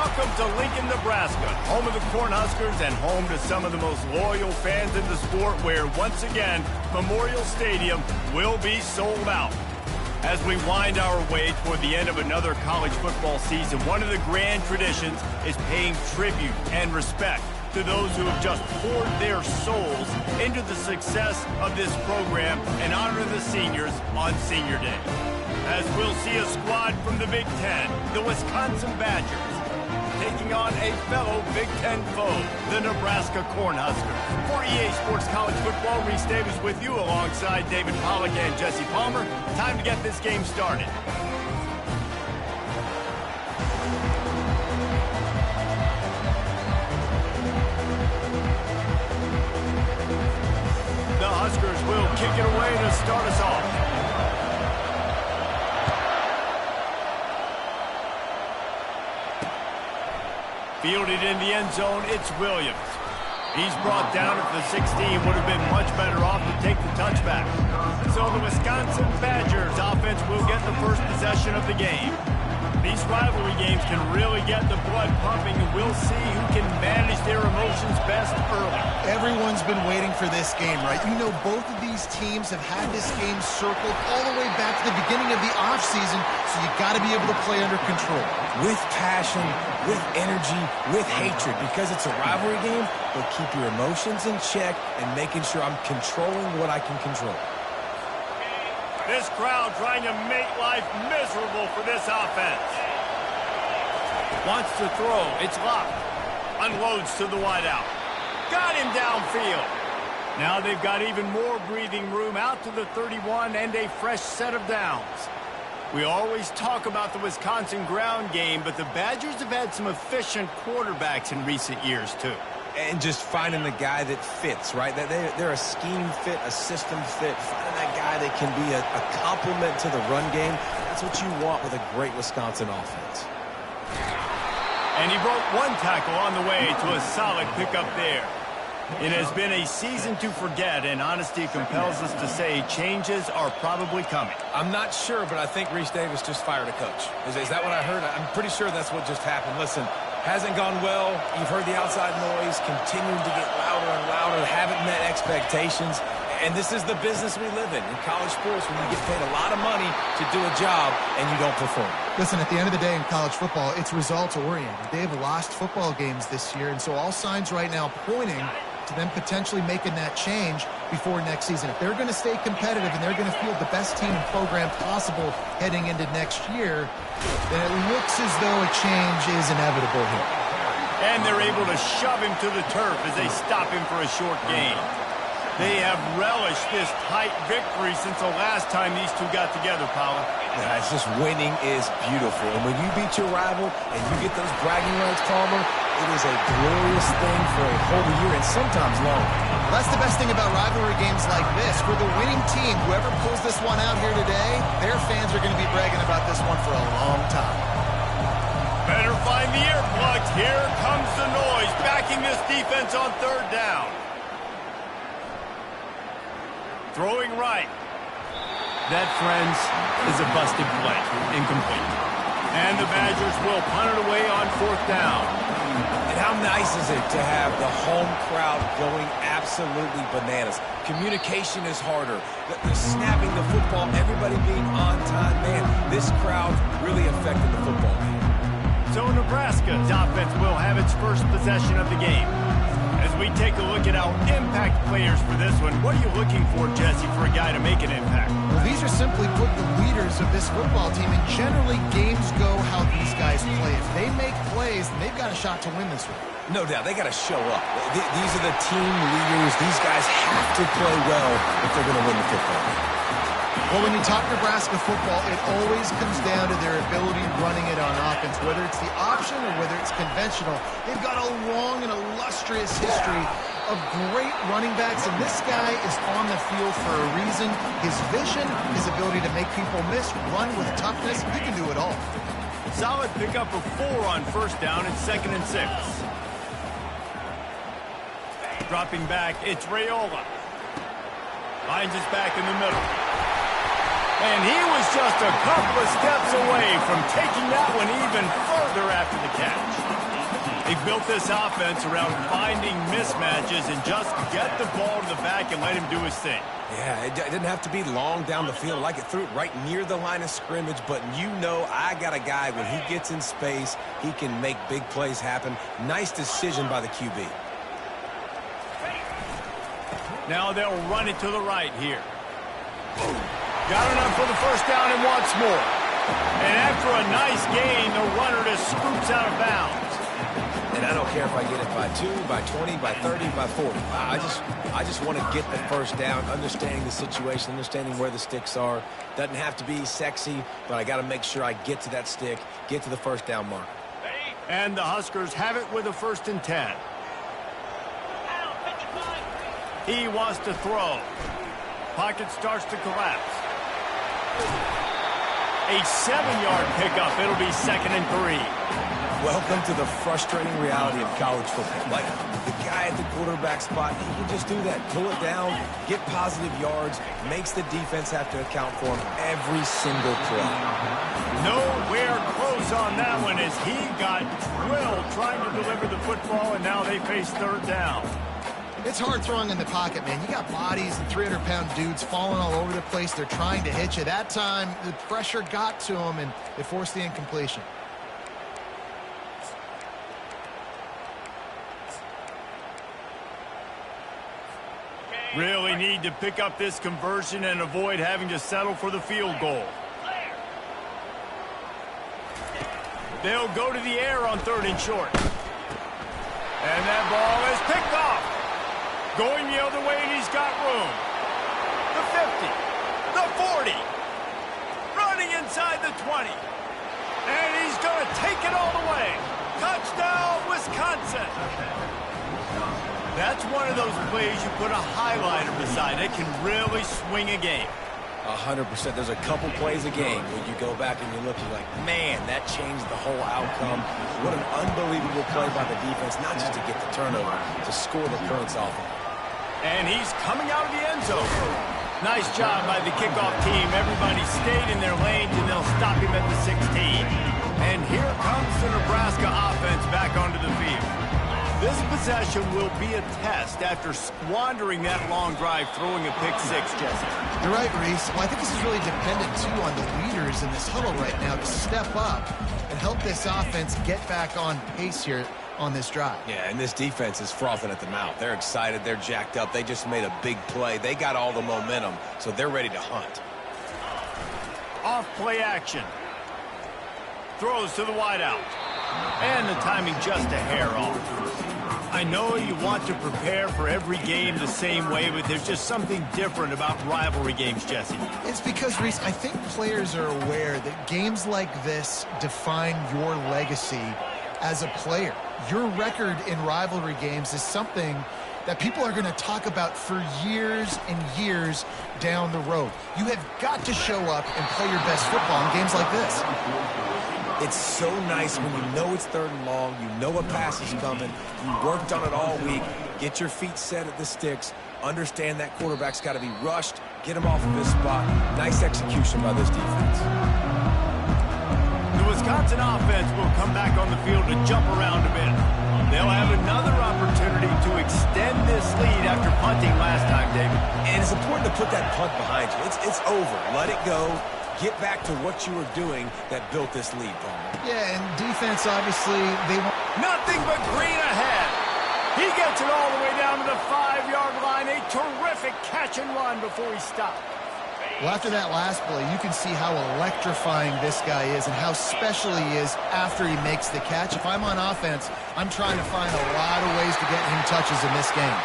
Welcome to Lincoln, Nebraska, home of the Cornhuskers and home to some of the most loyal fans in the sport where, once again, Memorial Stadium will be sold out. As we wind our way toward the end of another college football season, one of the grand traditions is paying tribute and respect to those who have just poured their souls into the success of this program and honor the seniors on Senior Day. As we'll see a squad from the Big Ten, the Wisconsin Badgers, taking on a fellow Big Ten foe, the Nebraska Cornhuskers. For EA Sports College Football, Reese Davis with you alongside David Pollack and Jesse Palmer. Time to get this game started. The Huskers will kick it away to start us off. Fielded in the end zone, it's Williams. He's brought down at the 16, would have been much better off to take the touchback. So the Wisconsin Badgers offense will get the first possession of the game. These rivalry games can really get the blood pumping, and we'll see who can manage their emotions best early. Everyone's been waiting for this game, right? You know, both of these teams have had this game circled all the way back to the beginning of the offseason, so you got to be able to play under control. With passion, with energy, with hatred, because it's a rivalry game, but keep your emotions in check and making sure I'm controlling what I can control. This crowd trying to make life miserable for this offense. Wants to throw. It's locked. Unloads to the wideout. Got him downfield. Now they've got even more breathing room out to the 31 and a fresh set of downs. We always talk about the Wisconsin ground game, but the Badgers have had some efficient quarterbacks in recent years, too. And just finding the guy that fits, right? They're a scheme fit, a system fit. Finding that guy that can be a complement to the run game. That's what you want with a great Wisconsin offense. And he broke one tackle on the way to a solid pickup there. It has been a season to forget, and honesty compels us to say changes are probably coming. I'm not sure, but I think Reese Davis just fired a coach. Is that what I heard? I'm pretty sure that's what just happened. Listen, hasn't gone well. You've heard the outside noise, continuing to get louder and louder, haven't met expectations. And this is the business we live in college sports, when you get paid a lot of money to do a job and you don't perform. Listen, at the end of the day in college football, it's results-oriented. They've lost football games this year, and so all signs right now pointing to them potentially making that change before next season. If they're going to stay competitive and they're going to field the best team and program possible heading into next year, then it looks as though a change is inevitable here. And they're able to shove him to the turf as they stop him for a short gain. They have relished this tight victory since the last time these two got together, Paula. Yeah, it's just winning is beautiful. And when you beat your rival and you get those bragging rights, Palmer, it is a glorious thing for a whole year and sometimes longer. Well, that's the best thing about rivalry games like this. For the winning team, whoever pulls this one out here today, their fans are going to be bragging about this one for a long time. Better find the earplugs. Here comes the noise, backing this defense on third down. Throwing right. That, friends, is a busted play. Incomplete. And the Badgers will punt it away on fourth down. And how nice is it to have the home crowd going absolutely bananas? Communication is harder. The snapping the football, everybody being on time. Man, this crowd really affected the football game. So Nebraska's offense will have its first possession of the game. As we take a look at our impact players for this one, what are you looking for, Jesse, for a guy to make an impact? Well, these are simply put the leaders of this football team, and generally games go how these guys play. If they make plays, then they've got a shot to win this one. No doubt, they got to show up. These are the team leaders. These guys have to play well if they're going to win the football game. Well, when you talk Nebraska football, it always comes down to their ability running it on offense, whether it's the option or whether it's conventional. They've got a long and illustrious history of great running backs, and this guy is on the field for a reason. His vision, his ability to make people miss, run with toughness, he can do it all. Solid pickup of 4 on first down and 2nd and 6. Dropping back, it's Raiola. Finds us back in the middle. And he was just a couple of steps away from taking that one even further after the catch. They built this offense around finding mismatches and just get the ball to the back and let him do his thing. Yeah, it didn't have to be long down the field. Like it threw it right near the line of scrimmage, but you know I got a guy, when he gets in space, he can make big plays happen. Nice decision by the QB. Now they'll run it to the right here. Got enough for the first down and wants more. And after a nice gain, the runner just scoops out of bounds. And I don't care if I get it by 2, by 20, by 30, by 40. I just want to get the first down, understanding the situation, understanding where the sticks are. Doesn't have to be sexy, but I got to make sure I get to that stick, get to the first down marker. And the Huskers have it with a 1st and 10. He wants to throw. Pocket starts to collapse. A 7-yard pickup. It'll be 2nd and 3. Welcome to the frustrating reality of college football. Like, the guy at the quarterback spot, he can just do that. Pull it down, get positive yards, makes the defense have to account for him every single play. Nowhere close on that one as he got drilled trying to deliver the football, and now they face 3rd down. It's hard throwing in the pocket, man. You got bodies and 300-pound dudes falling all over the place. They're trying to hit you. That time, the pressure got to him, and it forced the incompletion. Really need to pick up this conversion and avoid having to settle for the field goal. They'll go to the air on 3rd and short. And that ball is picked off. Going the other way, and he's got room. The 50. The 40. Running inside the 20. And he's going to take it all the way. Touchdown, Wisconsin. That's one of those plays you put a highlighter beside. It can really swing a game. 100%. There's a couple plays a game where you go back and you look, you're like, man, that changed the whole outcome. What an unbelievable play by the defense, not just to get the turnover, to score the points off of it. And he's coming out of the end zone. Nice job by the kickoff team. Everybody stayed in their lanes, and they'll stop him at the 16. And here comes the Nebraska offense back onto the field. This possession will be a test after squandering that long drive, throwing a pick-6, Jesse. You're right, Reese. Well, I think this is really dependent, too, on the leaders in this huddle right now to step up and help this offense get back on pace here on this drive. Yeah, and this defense is frothing at the mouth. They're excited. They're jacked up. They just made a big play. They got all the momentum, so they're ready to hunt. Off play action. Throws to the wideout. And the timing just a hair off. I know you want to prepare for every game the same way, but there's just something different about rivalry games, Jesse. It's because, Reese, I think players are aware that games like this define your legacy as a player. Your record in rivalry games is something that people are going to talk about for years and years down the road. You have got to show up and play your best football in games like this. It's so nice when you know it's 3rd and long, you know a pass is coming, you worked on it all week, get your feet set at the sticks, understand that quarterback's got to be rushed, get him off of his spot. Nice execution by this defense. The Wisconsin offense will come back on the field to jump around a bit. They'll have another opportunity to extend this lead after punting last time, David. And it's important to put that punt behind you. It's over. Let it go. Get back to what you were doing that built this lead, Palmer. Yeah, and defense, obviously, they want nothing but green ahead. He gets it all the way down to the 5-yard line. A terrific catch and run before he stopped. Well, after that last play, you can see how electrifying this guy is and how special he is after he makes the catch. If I'm on offense, I'm trying to find a lot of ways to get him touches in this game.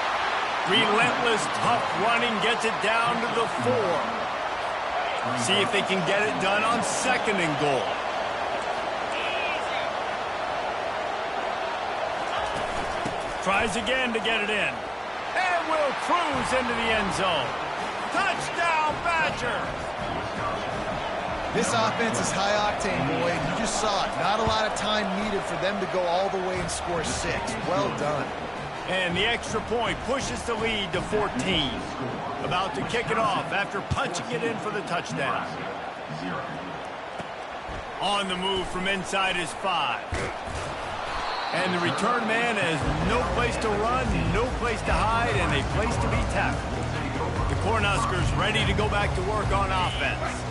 Relentless, tough running gets it down to the 4. See if they can get it done on 2nd and goal. Tries again to get it in. And will cruise into the end zone. Touchdown, Badger! This offense is high octane, boy, and you just saw it. Not a lot of time needed for them to go all the way and score 6. Well done. And the extra point pushes the lead to 14. About to kick it off after punching it in for the touchdown. On the move from inside his 5. And the return man has no place to run, no place to hide, and a place to be tackled. The Cornhuskers ready to go back to work on offense.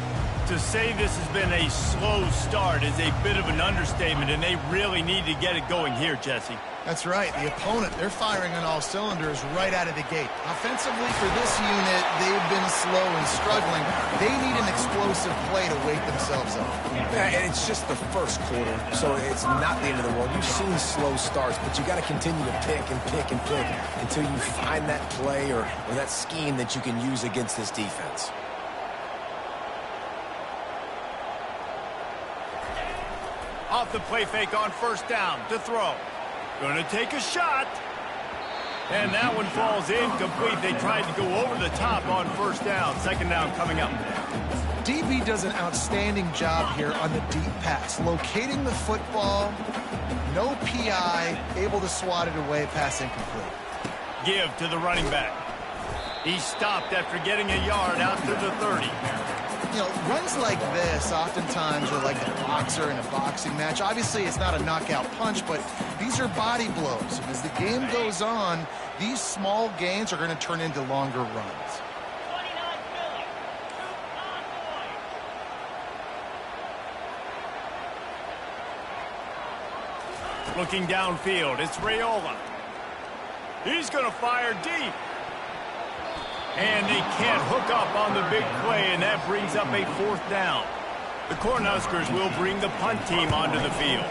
To say this has been a slow start is a bit of an understatement, and they really need to get it going here, Jesse. That's right. The opponent, they're firing on all cylinders right out of the gate. Offensively, for this unit, they've been slow and struggling. They need an explosive play to wake themselves up. Yeah, and it's just the first quarter, so it's not the end of the world. You've seen slow starts, but you got to continue to pick and pick and pick until you find that play or that scheme that you can use against this defense. Off the play fake on first down to throw. Going to take a shot. And that one falls incomplete. They tried to go over the top on first down. Second down coming up. DB does an outstanding job here on the deep pass. Locating the football, no PI, able to swat it away, pass incomplete. Give to the running back. He stopped after getting a yard out to the 30. You know, runs like this oftentimes are like a boxer in a boxing match. Obviously, it's not a knockout punch, but these are body blows. And as the game goes on, these small gains are going to turn into longer runs. Looking downfield, it's Raiola. He's going to fire deep. And they can't hook up on the big play, and that brings up a fourth down. The Cornhuskers will bring the punt team onto the field.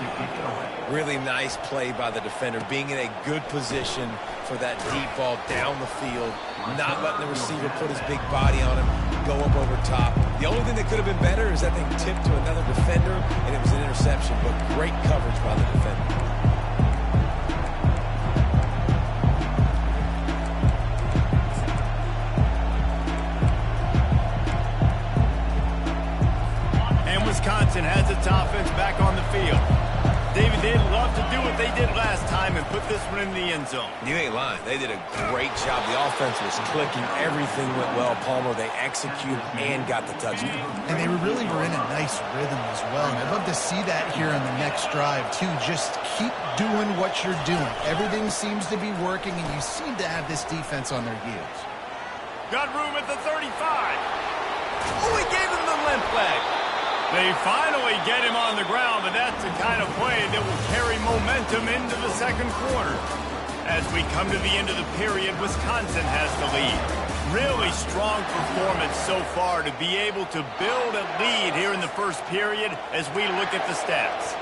Really nice play by the defender, being in a good position for that deep ball down the field, not letting the receiver put his big body on him, go up over top. The only thing that could have been better is that they tipped to another defender, and it was an interception, but great coverage by the defender. Wisconsin has its offense back on the field. David, they'd love to do what they did last time and put this one in the end zone. You ain't lying. They did a great job. The offense was clicking. Everything went well. Palmer, they executed and got the touchdown. And they really were in a nice rhythm as well. And I'd love to see that here on the next drive, too. Just keep doing what you're doing. Everything seems to be working, and you seem to have this defense on their heels. Got room at the 35. Oh, he gave him the limp leg. They finally get him on the ground, but that's the kind of play that will carry momentum into the second quarter. As we come to the end of the period, Wisconsin has the lead. Really strong performance so far to be able to build a lead here in the first period as we look at the stats.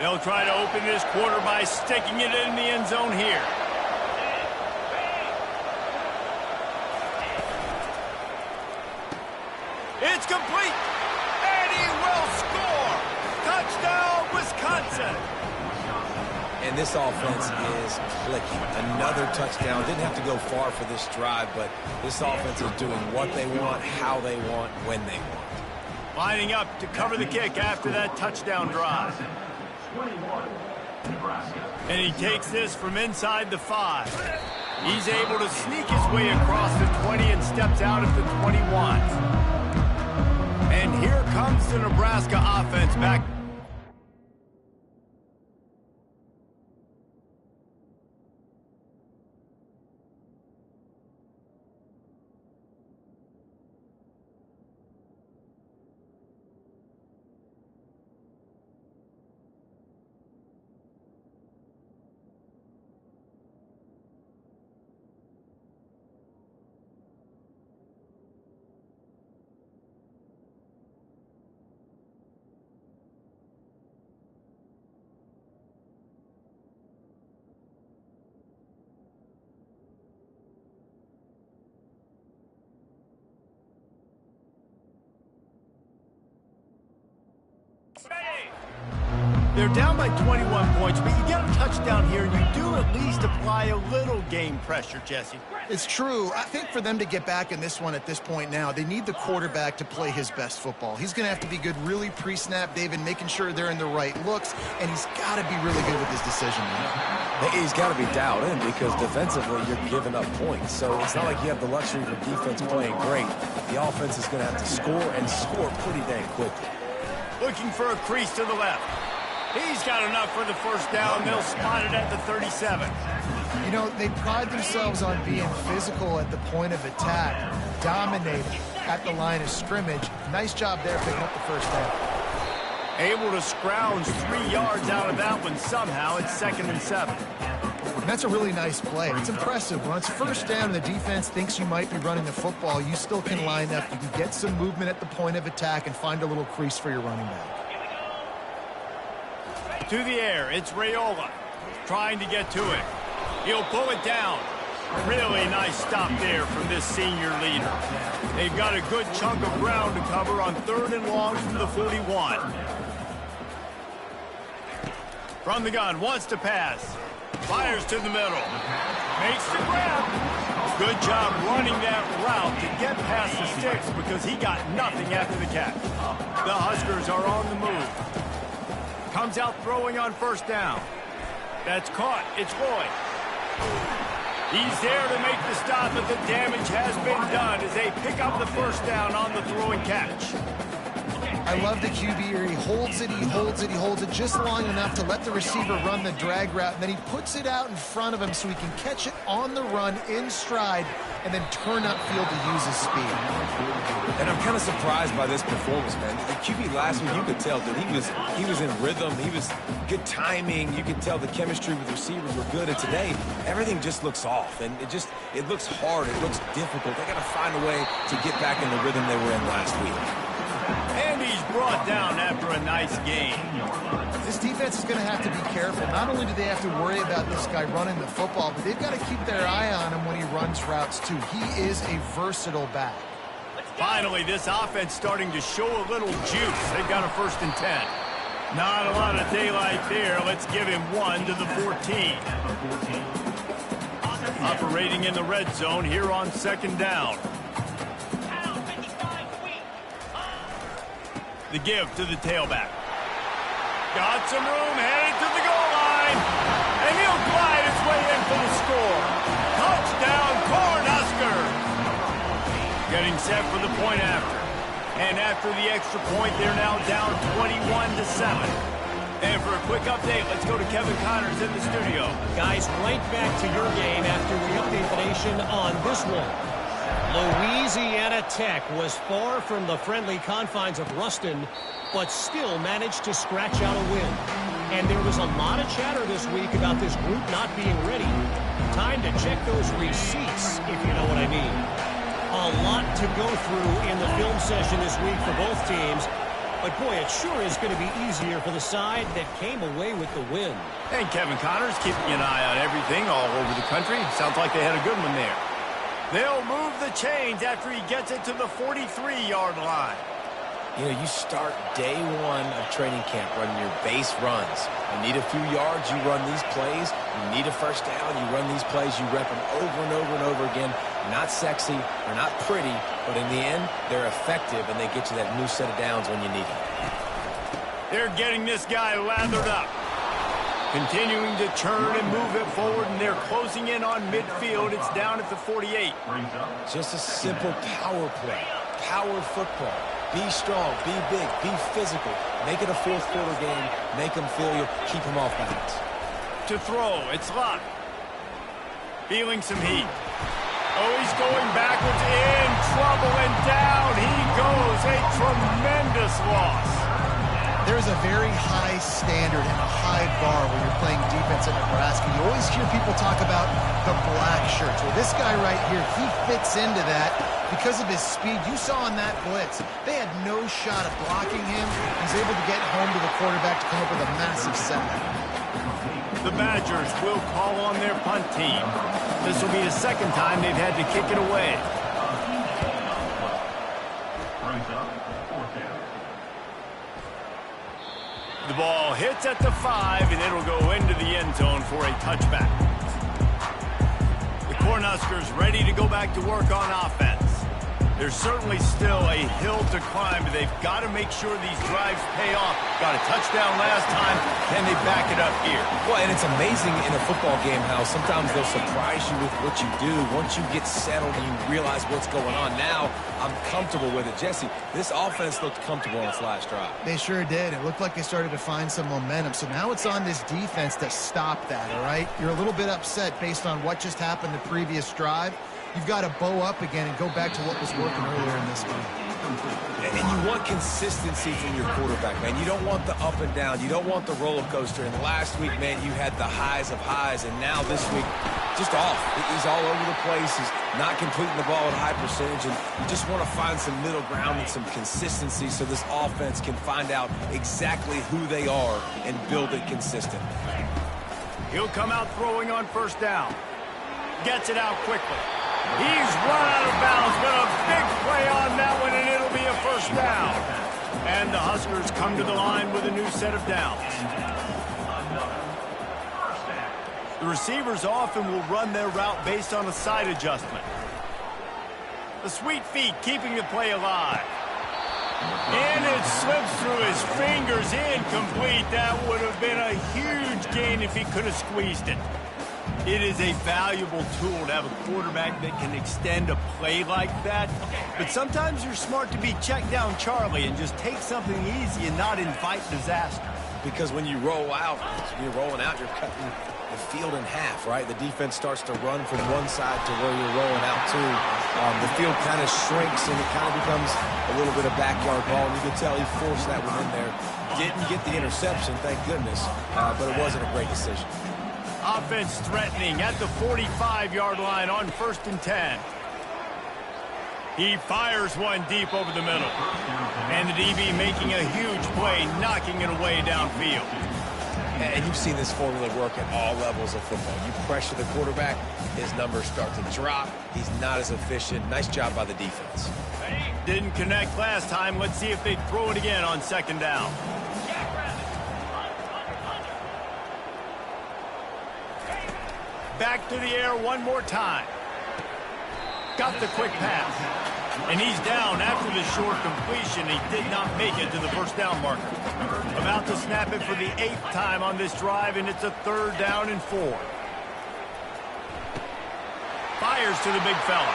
They'll try to open this quarter by sticking it in the end zone here. It's complete. Touchdown, Wisconsin! And this offense is clicking. Another touchdown. Didn't have to go far for this drive, but this offense is doing what they want, how they want, when they want. Lining up to cover the kick after that touchdown drive. And he takes this from inside the 5. He's able to sneak his way across the 20 and steps out at the 21. And here comes the Nebraska offense back. They're down by 21 points, but you get a touchdown here, and you do at least apply a little game pressure, Jesse. It's true. I think for them to get back in this one at this point now, they need the quarterback to play his best football. He's going to have to be good really pre-snap, David, making sure they're in the right looks, and he's got to be really good with his decision. He's got to be dialed in because defensively you're giving up points. So it's not like you have the luxury of the defense playing great. The offense is going to have to score and score pretty dang quickly. Looking for a crease to the left. He's got enough for the first down. They'll spot it at the 37. You know, they pride themselves on being physical at the point of attack, dominating at the line of scrimmage. Nice job there picking up the first down. Able to scrounge 3 yards out of that one somehow. It's 2nd and 7. That's a really nice play. It's impressive. When it's first down and the defense thinks you might be running the football, you still can line up. You can get some movement at the point of attack and find a little crease for your running back. To the air, it's Raiola trying to get to it. He'll pull it down. Really nice stop there from this senior leader. They've got a good chunk of ground to cover on 3rd and long from the 41. From the gun, wants to pass. Fires to the middle. Makes the grab. Good job running that route to get past the sticks because he got nothing after the catch. The Huskers are on the move. Comes out throwing on first down. That's caught. It's Lloyd. He's there to make the stop, but the damage has been done as they pick up the first down on the throwing catch. I love the QB here. He holds it, he holds it, he holds it just long enough to let the receiver run the drag route, and then he puts it out in front of him so he can catch it on the run in stride and then turn upfield to use his speed. And I'm kind of surprised by this performance, man. The QB last week, you could tell that he was in rhythm. He was good timing. You could tell the chemistry with the receivers were good. And today, everything just looks off. And it looks hard. It looks difficult. They got to find a way to get back in the rhythm they were in last week. And he's brought down after a nice game. This defense is going to have to be careful. Not only do they have to worry about this guy running the football, but they've got to keep their eye on him when he runs routes too. He is a versatile back. Finally, this offense starting to show a little juice. They've got a 1st and 10. Not a lot of daylight there. Let's give him 1 to the 14. Operating in the red zone here on 2nd down. The give to the tailback. Got some room, headed to the goal line. And he'll glide his way in for the score. Touchdown, Cornhusker. Getting set for the point after. And after the extra point, they're now down 21-7. And for a quick update, let's go to Kevin Connors in the studio. Guys, right back to your game after we update the nation on this one. Louisiana Tech was far from the friendly confines of Ruston, but still managed to scratch out a win. And there was a lot of chatter this week about this group not being ready. Time to check those receipts, if you know what I mean. A lot to go through in the film session this week for both teams. But, boy, it sure is going to be easier for the side that came away with the win. And Kevin Connors keeping an eye on everything all over the country. Sounds like they had a good one there. They'll move the chains after he gets it to the 43-yard line. You know, you start day one of training camp running your base runs. You need a few yards, you run these plays. You need a first down, you run these plays. You rep them over and over and over again. Not sexy, they're not pretty, but in the end, they're effective, and they get you that new set of downs when you need them. They're getting this guy lathered up. Continuing to churn and move it forward, and they're closing in on midfield. It's down at the 48. Just a simple power play. Power football. Be strong, be big, be physical. Make it a fourth quarter game. Make them feel you. Keep them off balance. To throw, it's Lott. Feeling some heat. Oh, he's going backwards, in trouble, and down he goes. A tremendous loss. There's a very high standard and a high bar when you're playing defense in Nebraska. You always hear people talk about the black shirts. Well, this guy right here, he fits into that because of his speed. You saw in that blitz, they had no shot at blocking him. He's able to get home to the quarterback to come up with a massive sack. The Badgers will call on their punt team. This will be the second time they've had to kick it away. The ball hits at the 5, and it'll go into the end zone for a touchback. The Cornhuskers ready to go back to work on offense. There's certainly still a hill to climb, but they've got to make sure these drives pay off. Got a touchdown last time. Can they back it up here? Well, and it's amazing in a football game how sometimes they'll surprise you with what you do. Once you get settled and you realize what's going on, now I'm comfortable with it. Jesse, this offense looked comfortable on its last drive. They sure did. It looked like they started to find some momentum. So now it's on this defense to stop that, all right? You're a little bit upset based on what just happened the previous drive. You've got to bow up again and go back to what was working earlier in this game. And you want consistency from your quarterback, man. You don't want the up and down. You don't want the roller coaster. And last week, man, you had the highs of highs. And now this week, just off. He's all over the place. He's not completing the ball at a high percentage. And you just want to find some middle ground and some consistency so this offense can find out exactly who they are and build it consistent. He'll come out throwing on first down. Gets it out quickly. He's run out of bounds, but a big play on that one, and it'll be a first down. And the Huskers come to the line with a new set of downs. The receivers often will run their route based on a side adjustment. The sweet feet keeping the play alive. And it slips through his fingers, incomplete. That would have been a huge gain if he could have squeezed it. It is a valuable tool to have a quarterback that can extend a play like that. But sometimes you're smart to be check down Charlie and just take something easy and not invite disaster. Because when you roll out, you're rolling out, you're cutting the field in half, right? The defense starts to run from one side to where you're rolling out to. The field kind of shrinks and it kind of becomes a little bit of backyard ball. And you can tell he forced that one in there. Didn't get the interception, thank goodness, but it wasn't a great decision. Offense threatening at the 45-yard line on 1st and 10. He fires one deep over the middle. And the DB making a huge play, knocking it away downfield. And you've seen this formula work at all levels of football. You pressure the quarterback, his numbers start to drop. He's not as efficient. Nice job by the defense. Didn't connect last time. Let's see if they throw it again on 2nd down. Back to the air one more time. Got the quick pass. And he's down after the short completion. He did not make it to the first down marker. About to snap it for the 8th time on this drive, and it's a 3rd down and 4. Fires to the big fella.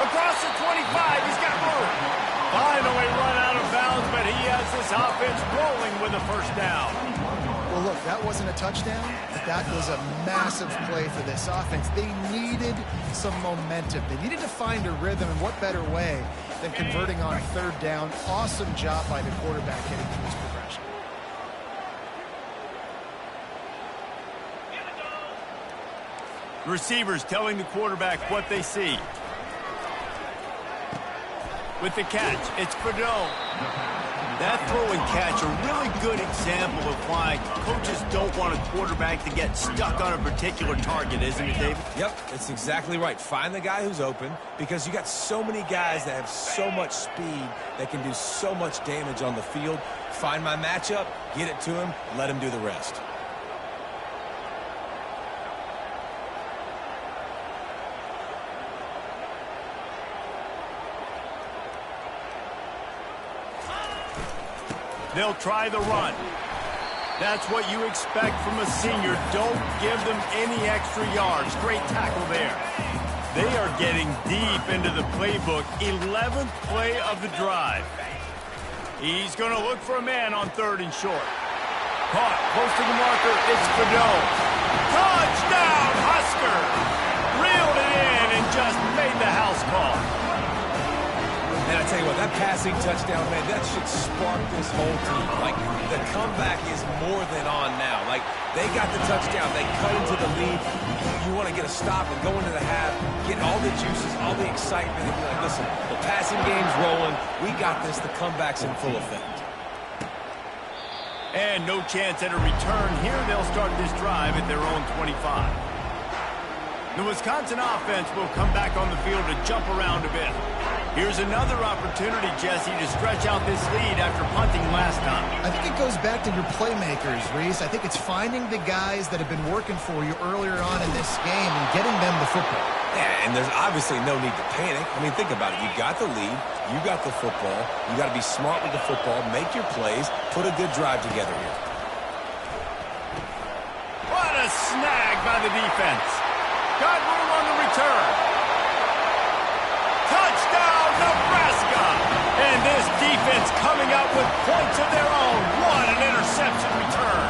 Across the 25, he's got room. Finally run out of bounds, but he has this offense rolling with a first down. Well, look, that wasn't a touchdown, but that was a massive play for this offense. They needed some momentum. They needed to find a rhythm, and what better way than converting on 3rd down. Awesome job by the quarterback getting through his progression. Receivers telling the quarterback what they see. With the catch, it's Fedone. That throw and catch, a really good example of why coaches don't want a quarterback to get stuck on a particular target, isn't it, David? Yep, it's exactly right. Find the guy who's open, because you got so many guys that have so much speed that can do so much damage on the field. Find my matchup, get it to him, let him do the rest. They'll try the run. That's what you expect from a senior. Don't give them any extra yards. Great tackle there. They are getting deep into the playbook. 11th play of the drive. He's going to look for a man on 3rd and short. Caught close to the marker. It's Fedone. Touchdown, Husker! Reeled it in and just made the house call. And I tell you what, that passing touchdown, man, that should spark this whole team. Like, the comeback is more than on now. Like, they got the touchdown. They cut into the lead. You want to get a stop and go into the half, get all the juices, all the excitement, and be like, listen, the passing game's rolling. We got this. The comeback's in full effect. And no chance at a return here. They'll start this drive at their own 25. The Wisconsin offense will come back on the field to jump around a bit. Here's another opportunity, Jesse, to stretch out this lead after punting last time. I think it goes back to your playmakers, Reese. I think it's finding the guys that have been working for you earlier on in this game and getting them the football. Yeah, and there's obviously no need to panic. I mean, think about it. You got the lead. You got the football. You got to be smart with the football, make your plays, put a good drive together here. What a snag by the defense. Got room on the return. Touchdown, Nebraska! And this defense coming out with points of their own. What an interception return.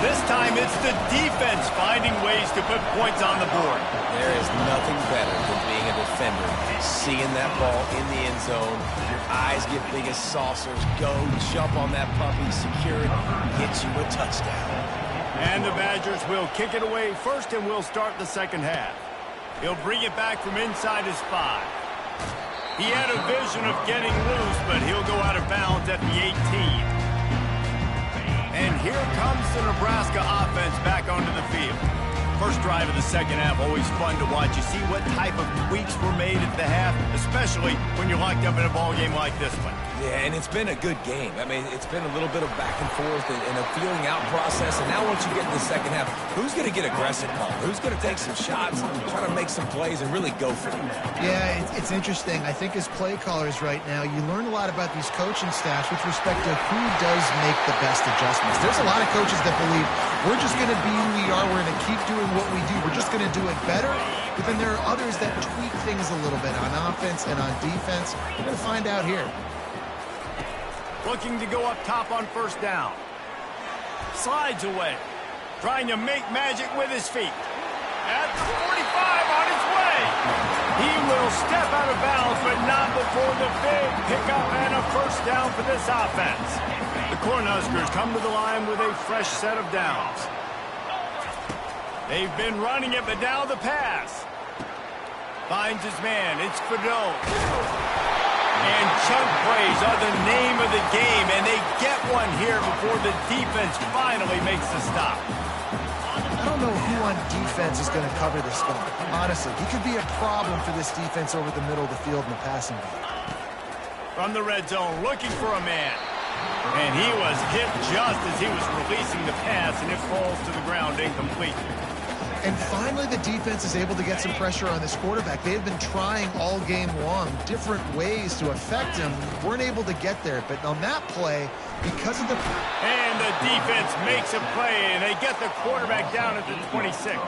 This time it's the defense finding ways to put points on the board. There is nothing better than being a defender. Seeing that ball in the end zone, your eyes get big as saucers. Go, jump on that puppy, secure it, get you a touchdown. And the Badgers will kick it away first, and we'll start the second half. He'll bring it back from inside his 5. He had a vision of getting loose, but he'll go out of bounds at the 18. And here comes the Nebraska offense back onto the field. First drive of the second half, always fun to watch. You see what type of tweaks were made at the half, especially when you're locked up in a ball game like this one. Yeah, and it's been a good game. I mean, it's been a little bit of back and forth and a feeling out process. And now once you get to the second half, who's going to get aggressive, Paul? Who's going to take some shots, try to make some plays, and really go for it? Yeah, it's interesting. I think as play callers right now, you learn a lot about these coaching staffs with respect to who does make the best adjustments. There's a lot of coaches that believe we're just going to be who we are. We're going to keep doing what we do. We're just going to do it better. But then there are others that tweak things a little bit on offense and on defense. We're going to find out here. Looking to go up top on first down. Slides away. Trying to make magic with his feet. At the 45 on his way. He will step out of bounds, but not before the big pickup and a first down for this offense. The Cornhuskers come to the line with a fresh set of downs. They've been running it, but now the pass. Finds his man. It's Fadeau. And chunk plays are the name of the game, and they get one here before the defense finally makes the stop. I don't know who on defense is going to cover this guy. Honestly, he could be a problem for this defense over the middle of the field in the passing game. From the red zone, looking for a man. And he was hit just as he was releasing the pass, and it falls to the ground incomplete. And finally, the defense is able to get some pressure on this quarterback. They have been trying all game long different ways to affect him. Weren't able to get there, but on that play, because of the... And the defense makes a play, and they get the quarterback down at the 26.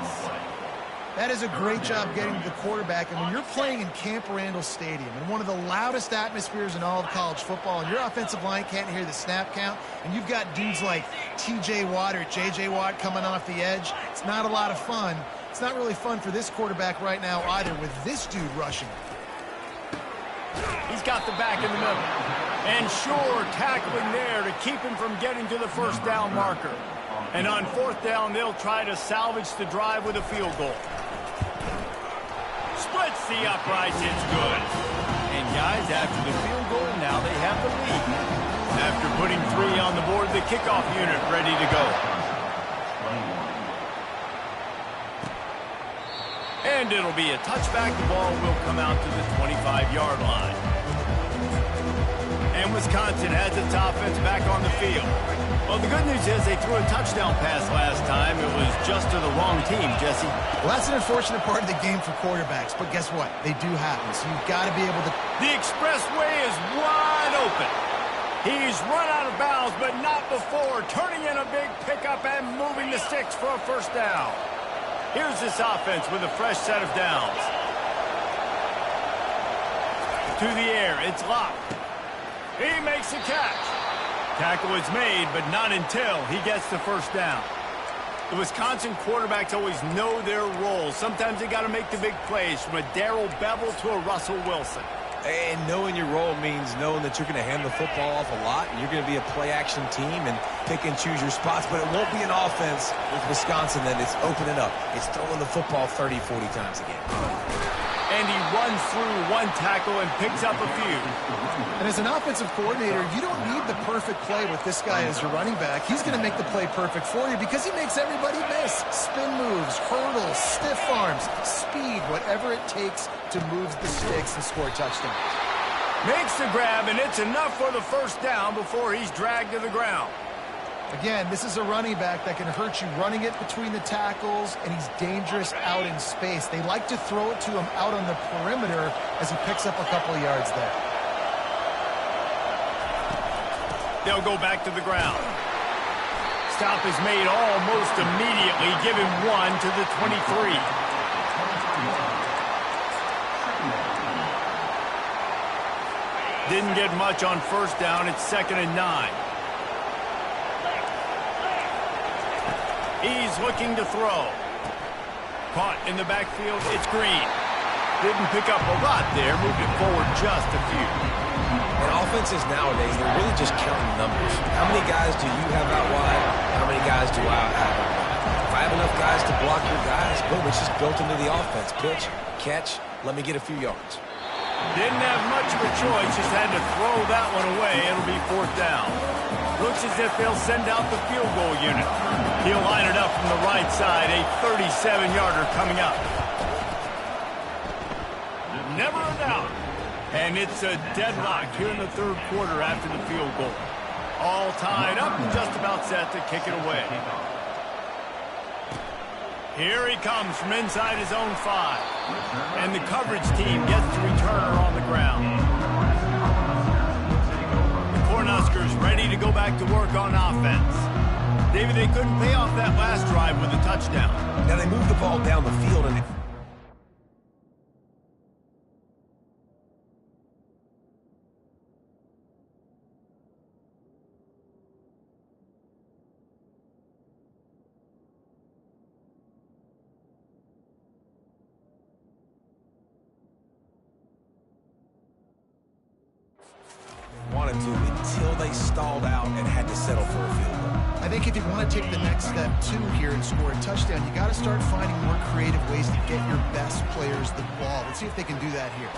That is a great job getting to the quarterback. And when you're playing in Camp Randall Stadium, in one of the loudest atmospheres in all of college football, and your offensive line can't hear the snap count, and you've got dudes like T.J. Watt or J.J. Watt coming off the edge, it's not a lot of fun. It's not really fun for this quarterback right now either, with this dude rushing. He's got the back in the middle. And sure, tackling there to keep him from getting to the first down marker. And on fourth down, they'll try to salvage the drive with a field goal. Splits the uprights, it's good. And guys, after the field goal, now they have the lead. After putting 3 on the board, the kickoff unit ready to go. And it'll be a touchback. The ball will come out to the 25-yard line. And Wisconsin has its offense back on the field. Well, the good news is they threw a touchdown pass last time. It was just to the wrong team, Jesse. Well, that's an unfortunate part of the game for quarterbacks, but guess what? They do happen, so you've got to be able to... The expressway is wide open. He's run out of bounds, but not before turning in a big pickup and moving the sticks for a first down. Here's this offense with a fresh set of downs. To the air, it's locked. He makes the catch. Tackle is made, but not until he gets the first down. The Wisconsin quarterbacks always know their role. Sometimes they got to make the big plays, from a Darrell Bevell to a Russell Wilson. And knowing your role means knowing that you're going to hand the football off a lot, and you're going to be a play-action team and pick and choose your spots. But it won't be an offense with Wisconsin that it's opening up. It's throwing the football 30, 40 times a game. And he runs through one tackle and picks up a few. And as an offensive coordinator, you don't need the perfect play with this guy as your running back. He's going to make the play perfect for you because he makes everybody miss. Spin move, moves, hurdles, stiff arms, speed, whatever it takes to move the sticks and score touchdowns. Makes the grab, and it's enough for the first down before he's dragged to the ground. Again, this is a running back that can hurt you running it between the tackles, and he's dangerous out in space. They like to throw it to him out on the perimeter as he picks up a couple of yards there. They'll go back to the ground. Stop is made almost immediately. Give him 1 to the 23. Didn't get much on first down. It's 2nd and 9. He's looking to throw. Caught in the backfield. It's Green. Didn't pick up a lot there. Moved it forward just a few. And offenses nowadays, they're really just counting numbers. How many guys do you have out wide? How many guys do I have out wide? If I have enough guys to block your guys, boom, it's just built into the offense. Pitch, catch, let me get a few yards. Didn't have much of a choice, just had to throw that one away. It'll be 4th down. Looks as if they'll send out the field goal unit. He'll line it up from the right side, a 37-yarder coming up. Never a doubt. And it's a deadlock here in the 3rd quarter after the field goal. All tied up and just about set to kick it away. Here he comes from inside his own 5. And the coverage team gets the returner on the ground. The Cornhuskers ready to go back to work on offense. David, they couldn't pay off that last drive with a touchdown. Now they moved the ball down the field and wanted to until they stalled out and had to settle for a field goal. I think if you want to take the next step, too, here and score a touchdown, you got to start finding more creative ways to get your best players the ball. Let's see if they can do that here.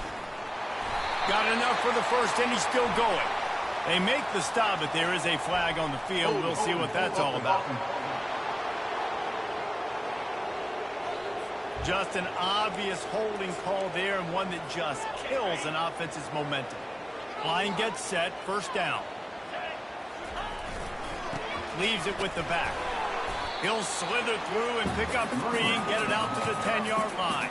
Got enough for the first, and he's still going. They make the stop, but there is a flag on the field. We'll see what that's all about. Just an obvious holding call there, and one that just kills an offense's momentum. Line gets set, first down. Leaves it with the back. He'll slither through and pick up 3 and get it out to the 10-yard line.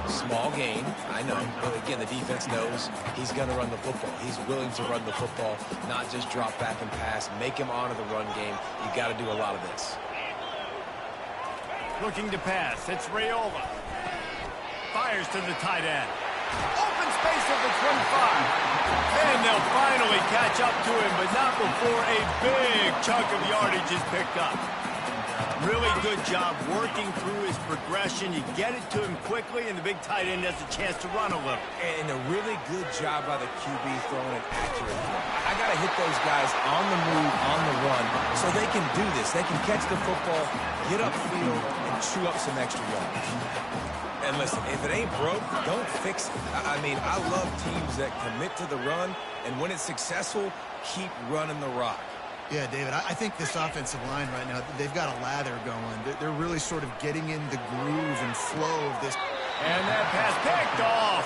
Small gain, I know. But again, the defense knows he's going to run the football. He's willing to run the football, not just drop back and pass, make him honor the run game. You got to do a lot of this. Looking to pass. It's Raiola. Fires to the tight end. Open space at the 25. And they'll finally catch up to him, but not before a big chunk of yardage is picked up. Really good job working through his progression. You get it to him quickly, and the big tight end has a chance to run a little. And a really good job by the QB throwing an accurate throw. I got to hit those guys on the move, on the run, so they can do this. They can catch the football, get upfield, and chew up some extra yards. And listen, if it ain't broke, don't fix it. I mean, I love teams that commit to the run, and when it's successful, keep running the rock. Yeah, David, I think this offensive line right now, they've got a lather going. They're really sort of getting in the groove and flow of this. And that pass picked off.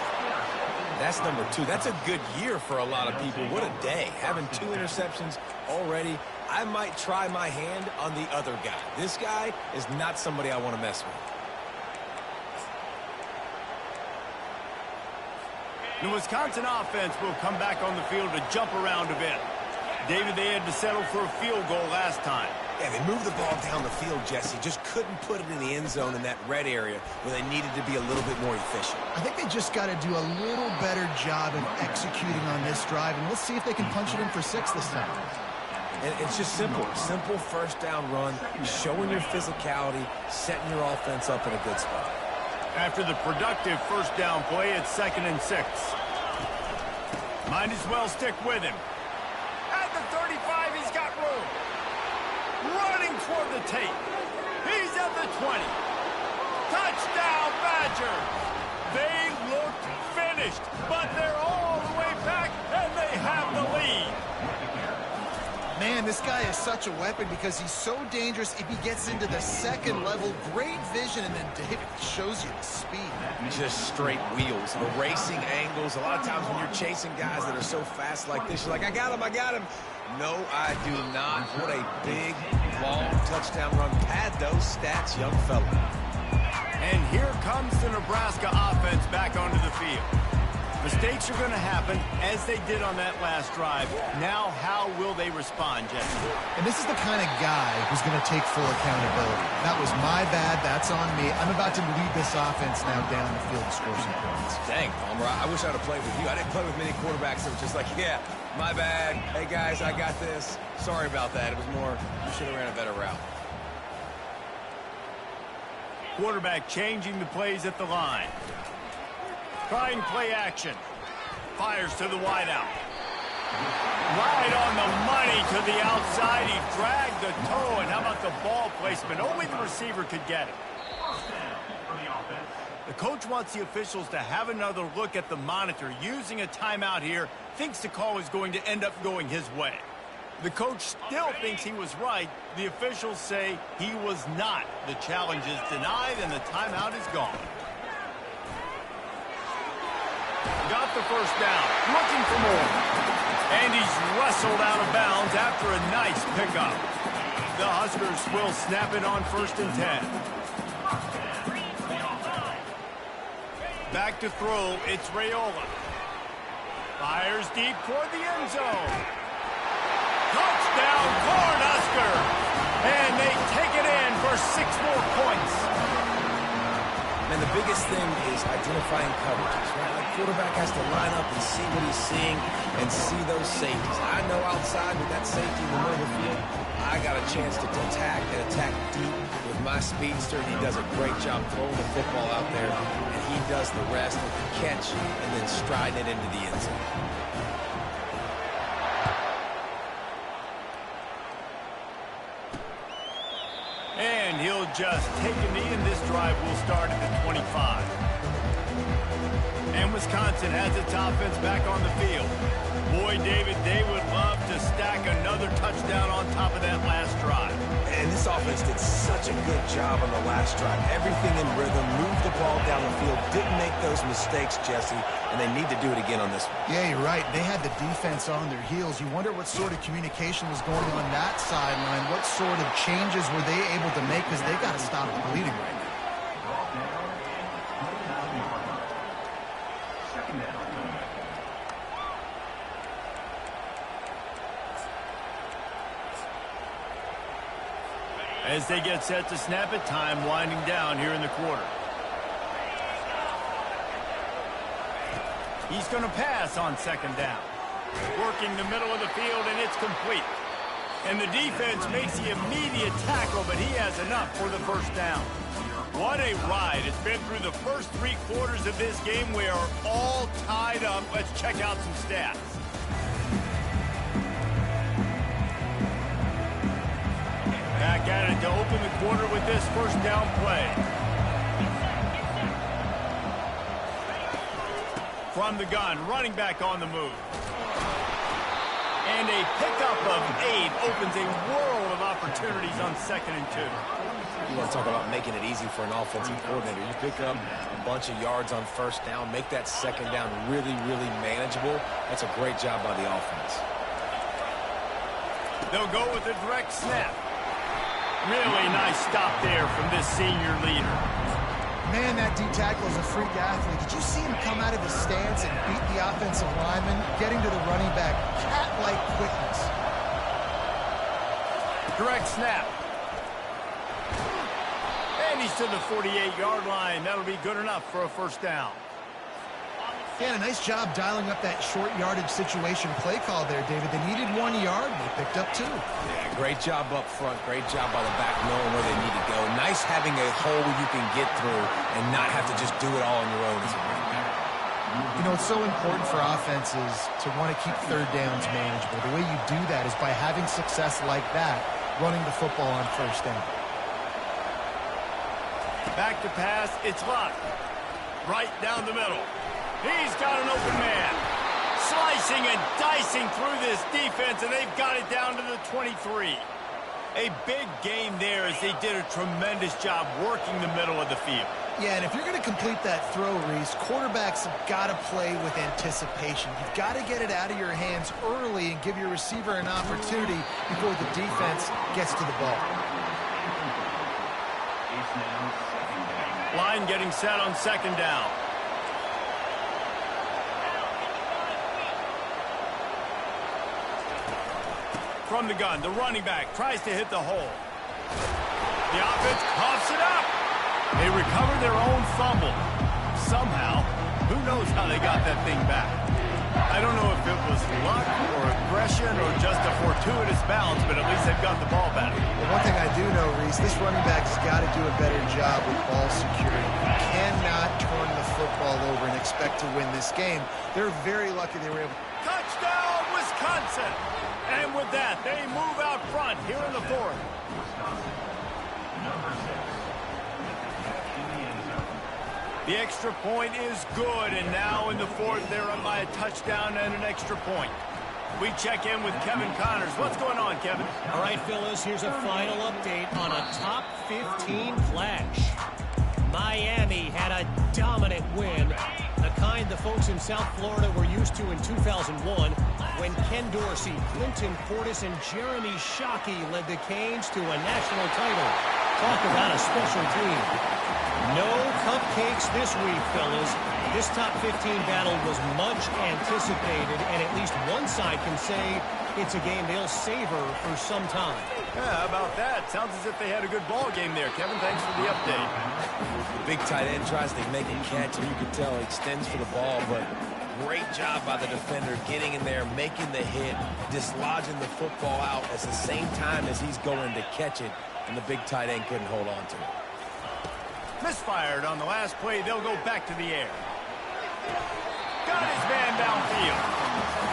That's number 2. That's a good year for a lot of people. What a day. Having 2 interceptions already. I might try my hand on the other guy. This guy is not somebody I want to mess with. The Wisconsin offense will come back on the field to jump around a bit. David, they had to settle for a field goal last time. Yeah, they moved the ball down the field, Jesse. Just couldn't put it in the end zone in that red area where they needed to be a little bit more efficient. I think they just got to do a little better job of executing on this drive, and let's see if they can punch it in for 6 this time. And it's just simple. Simple first down run, showing your physicality, setting your offense up in a good spot. After the productive first down play, it's 2nd and 6. Might as well stick with him. At the 35, he's got room. Running toward the tape. He's at the 20. Touchdown, Badgers. They looked finished, but they're all the way back, and they have the lead. Man, this guy is such a weapon because he's so dangerous if he gets into the second level. Great vision, and then David shows you the speed. Just straight wheels, erasing angles. A lot of times when you're chasing guys that are so fast like this, you're like, I got him, I got him. No, I do not. What a big, long touchdown run. Pad those stats, young fella. And here comes the Nebraska offense back onto the field. Mistakes are going to happen, as they did on that last drive. Now, how will they respond, Jesse? And this is the kind of guy who's going to take full accountability. That was my bad. That's on me. I'm about to lead this offense now down the field to score some points. Dang, Palmer, I wish I would have played with you. I didn't play with many quarterbacks that were just like, yeah, my bad. Hey, guys, I got this. Sorry about that. It was more, you should have ran a better route. Quarterback changing the plays at the line. Trying play action. Fires to the wideout. Right on the money to the outside. He dragged the toe, and how about the ball placement? Only the receiver could get it. The coach wants the officials to have another look at the monitor. Using a timeout here, thinks the call is going to end up going his way. The coach still thinks he was right. The officials say he was not. The challenge is denied, and the timeout is gone. Got the first down, looking for more. And he's wrestled out of bounds after a nice pickup. The Huskers will snap it on 1st and 10. Back to throw, it's Raiola. Fires deep toward the end zone. Touchdown, Cornhusker! And they take it in for 6 more points. And the biggest thing is identifying coverages, right? Like, quarterback has to line up and see what he's seeing and see those safeties. I know outside with that safety in the middle of the field, I got a chance to attack and attack deep with my speedster, and he does a great job throwing the football out there, and he does the rest with the catch and then striding it into the end zone. And he'll just take a knee, and this drive will start at the 25. And Wisconsin has its offense back on the field. Boy, David, they would love to stack another touchdown on top of that last drive. And this offense did such a good job on the last drive. Everything in rhythm, moved the ball down the field, didn't make those mistakes, Jesse, and they need to do it again on this one. Yeah, you're right. They had the defense on their heels. You wonder what sort of communication was going on that sideline. What sort of changes were they able to make, because they got to stop the bleeding right now. As they get set to snap it, time winding down here in the quarter. He's going to pass on 2nd down. Working the middle of the field, and it's complete. And the defense makes the immediate tackle, but he has enough for the 1st down. What a ride. It's been through the first 3 quarters of this game. We are all tied up. Let's check out some stats. Back at it to open the quarter with this 1st down play. From the gun, running back on the move. And a pickup of 8 opens a world of opportunities on 2nd and 2. You want to talk about making it easy for an offensive coordinator. You pick up a bunch of yards on 1st down, make that 2nd down really, really manageable. That's a great job by the offense. They'll go with a direct snap. Really nice stop there from this senior leader. Man, that D-tackle is a freak athlete. Did you see him come out of his stance and beat the offensive lineman, getting to the running back? Cat-like quickness. Direct snap. And he's to the 48-yard line. That'll be good enough for a 1st down. Yeah, a nice job dialing up that short yardage situation play call there, David. They needed 1 yard, and they picked up 2. Yeah, great job up front. Great job by the back knowing where they need to go. Nice having a hole where you can get through and not have to just do it all on your own as a running back. You know, it's so important for offenses to want to keep 3rd downs manageable. The way you do that is by having success like that, running the football on 1st down. Back to pass, it's Locke. Right down the middle. He's got an open man. Slicing and dicing through this defense, and they've got it down to the 23. A big game there as they did a tremendous job working the middle of the field. Yeah, and if you're going to complete that throw, Reese, quarterbacks have got to play with anticipation. You've got to get it out of your hands early and give your receiver an opportunity before the defense gets to the ball. Line getting set on second down. From the gun, the running back tries to hit the hole. The offense coughs it up. They recover their own fumble. Somehow, who knows how they got that thing back. I don't know if it was luck or aggression or just a fortuitous bounce, but at least they've got the ball back. Well, one thing I do know, Reese, this running back's got to do a better job with ball security. You cannot turn the football over and expect to win this game. They're very lucky they were able to. Touchdown, Wisconsin! And with that, they move out front here in the fourth. The extra point is good, and now in the fourth, they're up by a touchdown and an extra point. We check in with Kevin Connors. What's going on, Kevin? All right, Phyllis, here's a final update on a top 15 flash. Miami had a dominant win, the kind the folks in South Florida were used to in 2001 when Ken Dorsey, Clinton Portis, and Jeremy Shockey led the Canes to a national title. Talk about a special team. No cupcakes this week, fellas. This top 15 battle was much anticipated, and at least one side can say it's a game they'll savor for some time. Yeah, how about that? Sounds as if they had a good ball game there, Kevin. Thanks for the update. Big tight end tries to make a catch, and you can tell he extends for the ball, but great job by the defender getting in there, making the hit, dislodging the football out at the same time as he's going to catch it, and the big tight end couldn't hold on to it. Misfired on the last play. They'll go back to the air. Got his man downfield.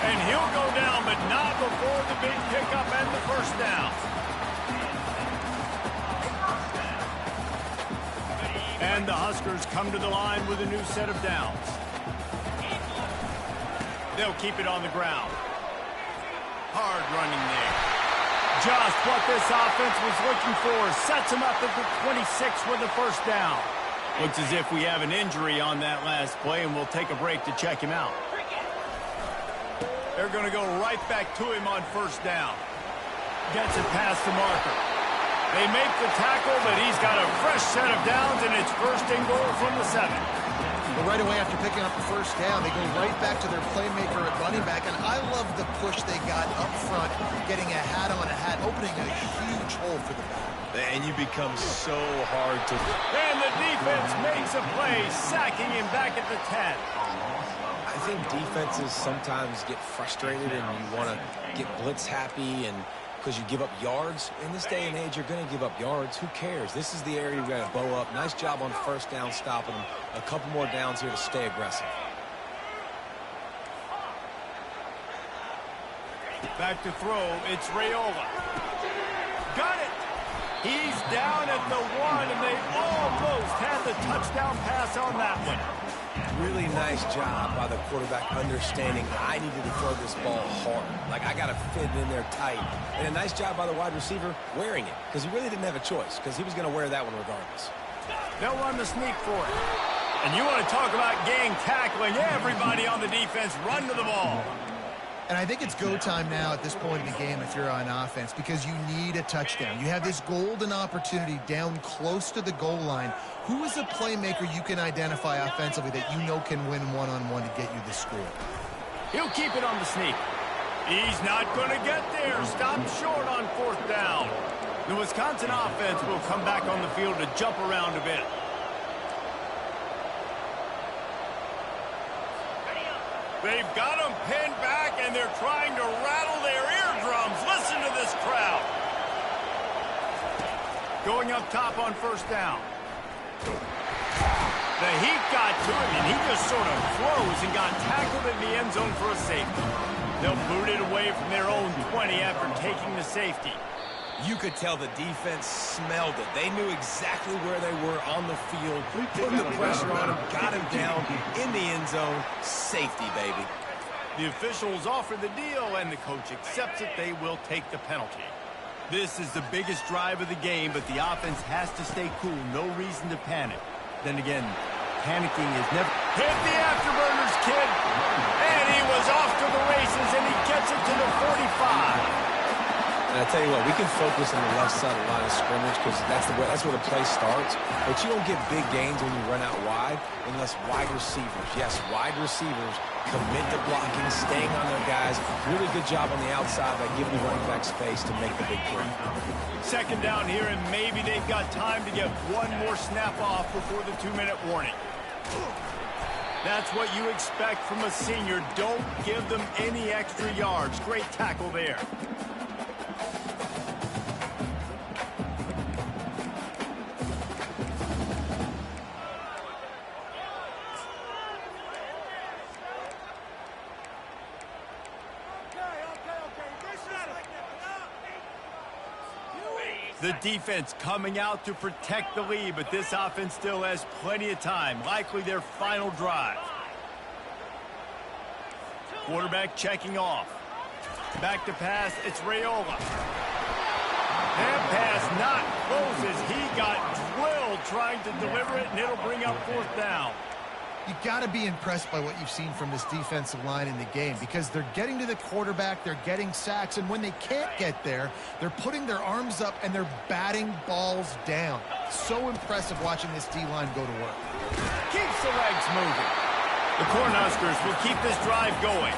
And he'll go down, but not before the big pickup and the first down. And the Huskers come to the line with a new set of downs. They'll keep it on the ground. Hard running there. Just what this offense was looking for. Sets them up at the 26 with the first down. Looks as if we have an injury on that last play, and we'll take a break to check him out. They're going to go right back to him on first down. Gets it past the marker. They make the tackle, but he's got a fresh set of downs, and it's first and goal from the 7. But right away after picking up the first down, they go right back to their playmaker at running back. And I love the push they got up front, getting a hat on a hat, opening a huge hole for the back. And you become so hard to... And the defense makes a play, sacking him back at the 10. I think defenses sometimes get frustrated and you want to get blitz happy and because you give up yards. In this day and age, you're going to give up yards. Who cares? This is the area you've got to bow up. Nice job on first down stopping them. A couple more downs here to stay aggressive. Back to throw. It's Raiola. Got it. He's down at the 1, and they almost had the touchdown pass on that one. Really nice job by the quarterback understanding I needed to throw this ball hard. Like, I got to fit it in there tight. And a nice job by the wide receiver wearing it because he really didn't have a choice because he was going to wear that one regardless. They'll run the sneak for it. And you want to talk about gang tackling. Everybody on the defense run to the ball. And I think it's go time now at this point in the game if you're on offense because you need a touchdown. You have this golden opportunity down close to the goal line. Who is a playmaker you can identify offensively that you know can win one-on-one to get you the score? He'll keep it on the sneak. He's not going to get there. Stopped short on fourth down. The Wisconsin offense will come back on the field to jump around a bit. They've got them pinned back, and they're trying to rattle their eardrums. Listen to this crowd. Going up top on first down. The heat got to him, and he just sort of froze and got tackled in the end zone for a safety. They'll boot it away from their own 20 after taking the safety. You could tell the defense smelled it. They knew exactly where they were on the field, put the pressure on him, got him down in the end zone. Safety, baby. The officials offer the deal, and the coach accepts it. They will take the penalty. This is the biggest drive of the game, but the offense has to stay cool. No reason to panic. Then again, panicking is never... Hit the afterburners, kid! And he was off to the races, and he gets it to the 45. And I tell you what, we can focus on the left side of the line of scrimmage because that's where the play starts. But you don't get big gains when you run out wide unless wide receivers, yes, wide receivers commit to blocking, staying on their guys. Really good job on the outside by giving the running back space to make the big play. Second down here, and maybe they've got time to get one more snap off before the 2-minute warning. That's what you expect from a senior. Don't give them any extra yards. Great tackle there. The defense coming out to protect the lead, but this offense still has plenty of time. Likely their final drive. Quarterback checking off. Back to pass, it's Raiola. And pass not close as he got drilled trying to deliver it, and it'll bring up fourth down. You got to be impressed by what you've seen from this defensive line in the game because they're getting to the quarterback, they're getting sacks, and when they can't get there, they're putting their arms up and they're batting balls down. So impressive watching this D-line go to work. Keeps the legs moving. The Cornhuskers will keep this drive going.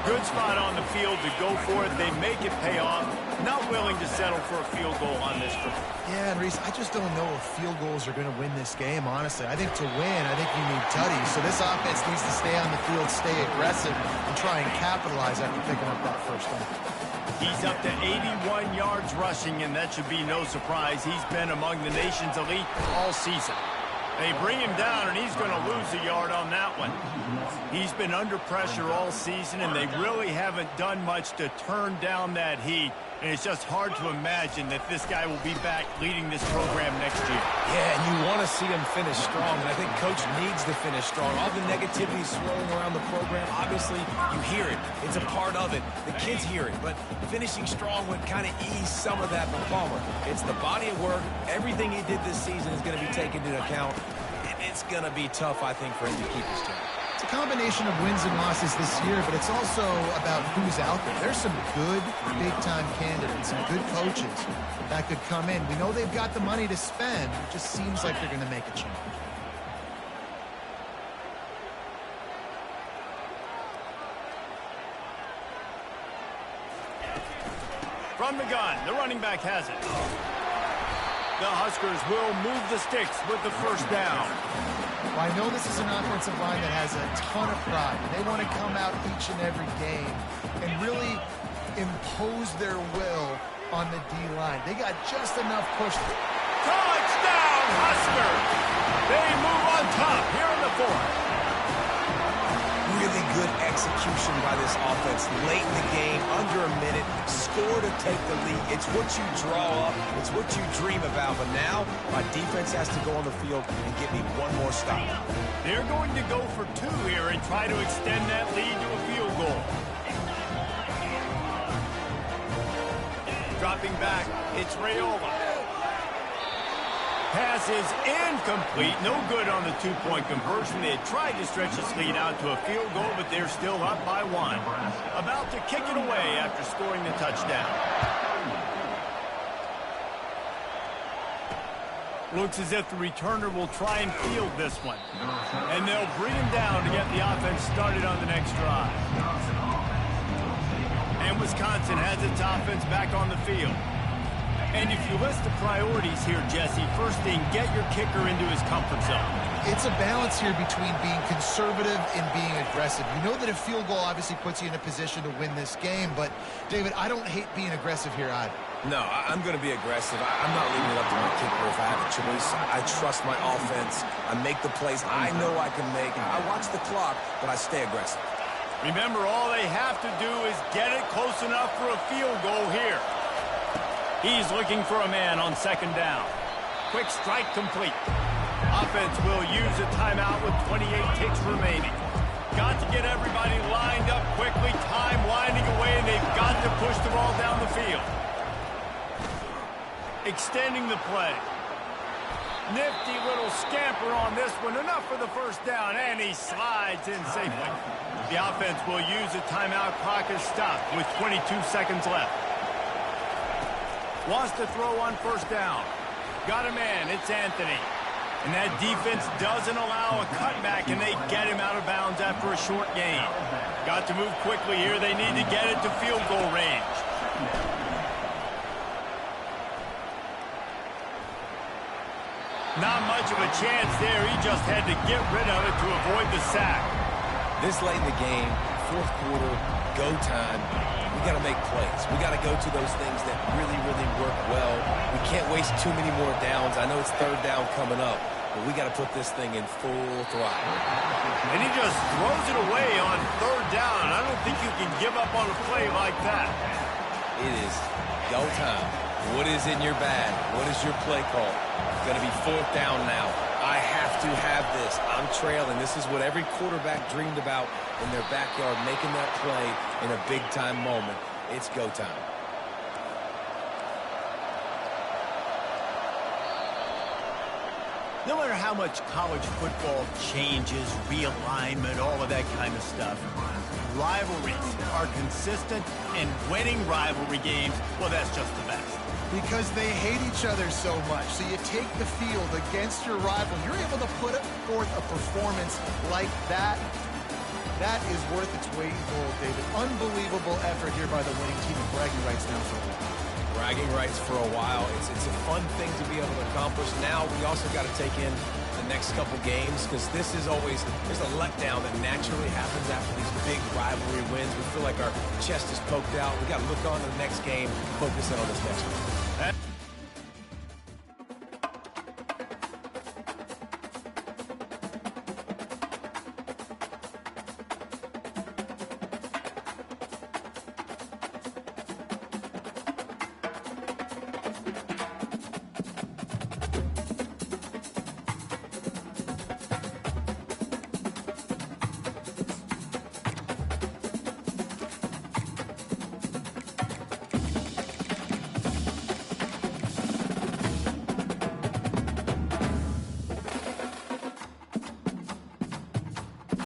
Good spot on the field to go for it. They make it pay off. Not willing to settle for a field goal on this drive. Yeah, and Reese, I just don't know if field goals are going to win this game, honestly. I think to win, I think you need tutties. So this offense needs to stay on the field, stay aggressive, and try and capitalize after picking up that first one. He's up to 81 yards rushing, and that should be no surprise. He's been among the nation's elite all season. They bring him down, and he's going to lose a yard on that one. He's been under pressure all season, and they really haven't done much to turn down that heat. And it's just hard to imagine that this guy will be back leading this program next year. Yeah, and you want to see him finish strong, and I think Coach needs to finish strong. All the negativity swirling around the program, obviously, you hear it. It's a part of it. The kids hear it, but finishing strong would kind of ease some of that for Palmer. It's the body of work. Everything he did this season is going to be taken into account, and it's going to be tough, I think, for him to keep his team. It's a combination of wins and losses this year, but it's also about who's out there. There's some good big-time candidates, some good coaches that could come in. We know they've got the money to spend. It just seems like they're going to make a change. From the gun, the running back has it. The Huskers will move the sticks with the first down. Well, I know this is an offensive line that has a ton of pride. They want to come out each and every game and really impose their will on the D-line. They got just enough push. Touchdown, Huskers! They move on top here in the fourth. Really good execution by this offense. Late in the game, under a minute, score to take the lead. It's what you draw up. It's what you dream about. But now, my defense has to go on the field and give me one more stop. They're going to go for two here and try to extend that lead to a field goal. Dropping back, it's Raiola. Pass is incomplete. No good on the two-point conversion. They had tried to stretch this lead out to a field goal, but they're still up by one. About to kick it away after scoring the touchdown. Looks as if the returner will try and field this one. And they'll bring him down to get the offense started on the next drive. And Wisconsin has its offense back on the field. And if you list the priorities here, Jesse, first thing, get your kicker into his comfort zone. It's a balance here between being conservative and being aggressive. You know that a field goal obviously puts you in a position to win this game, but, David, I don't hate being aggressive here either. No, I'm going to be aggressive. I'm not leaving it up to my kicker if I have a choice. I trust my offense. I make the plays I know I can make. I watch the clock, but I stay aggressive. Remember, all they have to do is get it close enough for a field goal here. He's looking for a man on second down. Quick strike complete. Offense will use a timeout with 28 ticks remaining. got to get everybody lined up quickly, time winding away, and they've got to push the ball down the field. Extending the play. Nifty little scamper on this one. Enough for the first down, and he slides in safely. The offense will use a timeout. Clock is stopped with 22 seconds left. Wants to throw on first down. Got a man. It's Anthony. And that defense doesn't allow a cutback, and they get him out of bounds after a short gain. Got to move quickly here. They need to get it to field goal range. Not much of a chance there. He just had to get rid of it to avoid the sack. This late in the game, fourth quarter, go time, we got to make plays. We got to go to those things that really, really work well. We can't waste too many more downs. I know it's third down coming up, but we got to put this thing in full throttle. And he just throws it away on third down. I don't think you can give up on a play like that. It is go time. What is in your bag? What is your play call? Going to be fourth down now. I have to have this. I'm trailing. This is what every quarterback dreamed about in their backyard, making that play in a big-time moment. It's go time. No matter how much college football changes, realignment, all of that kind of stuff, rivalries are consistent, and winning rivalry games, well, that's just the best. Because they hate each other so much. So you take the field against your rival. You're able to put forth a performance like that. That is worth its weight in gold, David. Unbelievable effort here by the winning team, and bragging rights now for a while. Bragging rights for a while. It's a fun thing to be able to accomplish. Now we also got to take in the next couple games, because this is always, there's a letdown that naturally happens after these big rivalry wins. We feel like our chest is poked out. We got to look on to the next game, focus in on this next one.